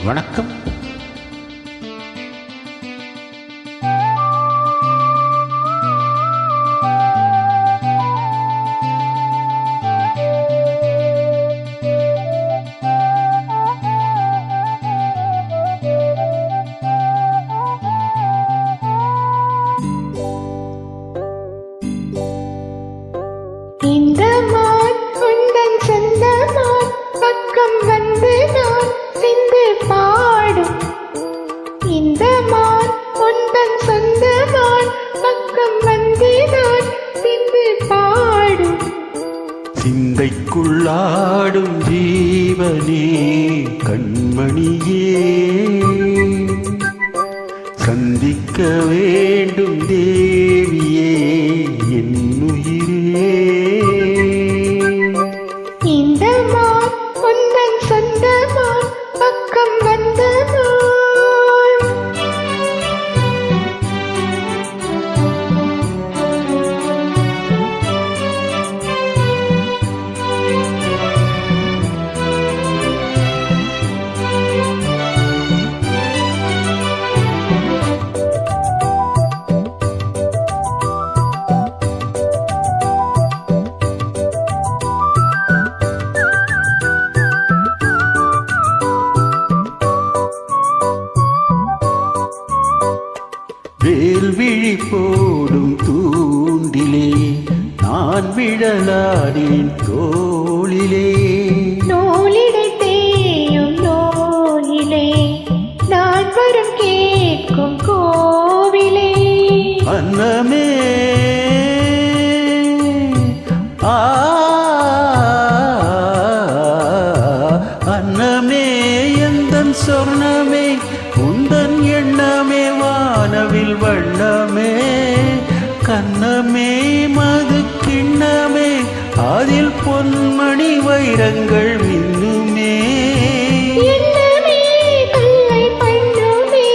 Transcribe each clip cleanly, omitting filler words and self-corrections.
வணக்கம். இந்த மான் உந்தன் சொந்த மான், பக்கம் வந்து நான் சிந்து பாடும். இந்த மான் உந்தன் சொந்த மான், பக்கம் வந்து நான் சிந்து பாடும். சிந்தைக்குள்ளாடும் ஜீவனே கண்மணியே, சந்திக்க வேண்டும் தேவியே என்னுயிரே. இந்த மான் உந்தன் சொந்த மான், பக்கம் வந்த மான். வேல்விழி போடும் தூண்டிலே நான் விழலாடின் தோளிலே. நூலிடை தேயும் நூலிலே நான் வரம் கேட்கும் கோவிலே. அன்னமே அன்னமே எந்தன் சொர்ணமே, உந்தன் எண்ணமே வானவில் வண்ணமே. கண்ணமே மது கிண்ணமே, அதில் பொன்மணி வைரங்கள் மின்னுமே. எண்ணமே கல்லை பண்ணுமே,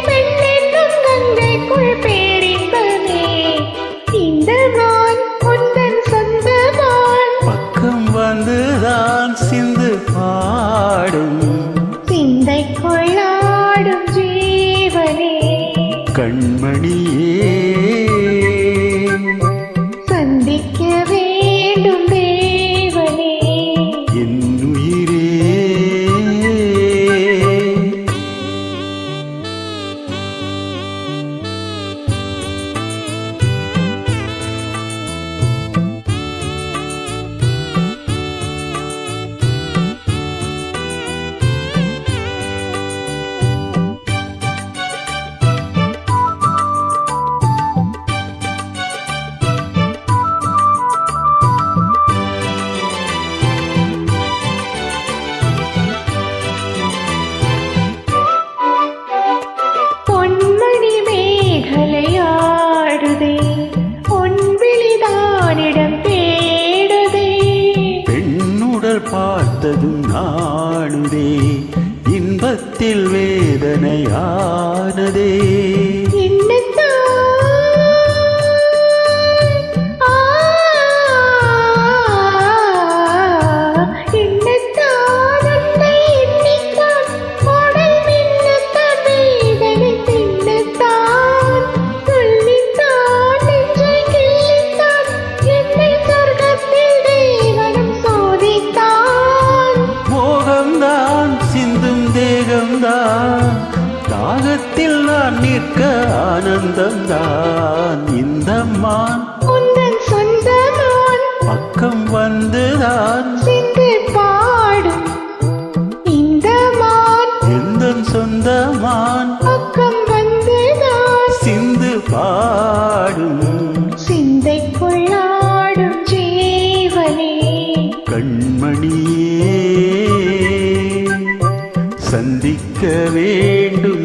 பெண்ணென்னும் கங்கைக்குள் பேரின்பமே. இந்த மான் உந்தன் சொந்த மான், பக்கம் வந்துதான் சிந்து பாடும். சிந்தைக்குள்ளாடும் ஜீவனே கண்மணியே, சந்திக்க வேண்டும் தேவனே என்னுயிரே. பொன்மணி மேகலையாடுதே, பொன்விழிதானிடம் தேடுதே. பெண்ணுடல் பார்த்ததும் நாணுதே, இன்பத்தில் வேதனையானதே. மோகம்தான் சிந்தும் தேகம்தான், தாகத்தில் நான் நிற்க ஆனந்தம்தான். இந்த மான் உந்தன் சொந்த மான், பக்கம் வந்துதான் சிந்து பாடும். இந்த மான் எந்தன் சொந்த மான், பக்கம் வந்துதான் சிந்து பாடும். சிந்தைக்குள்ளாடும் ஜீவனே கண்மணியே, சந்திக்க வேண்டும்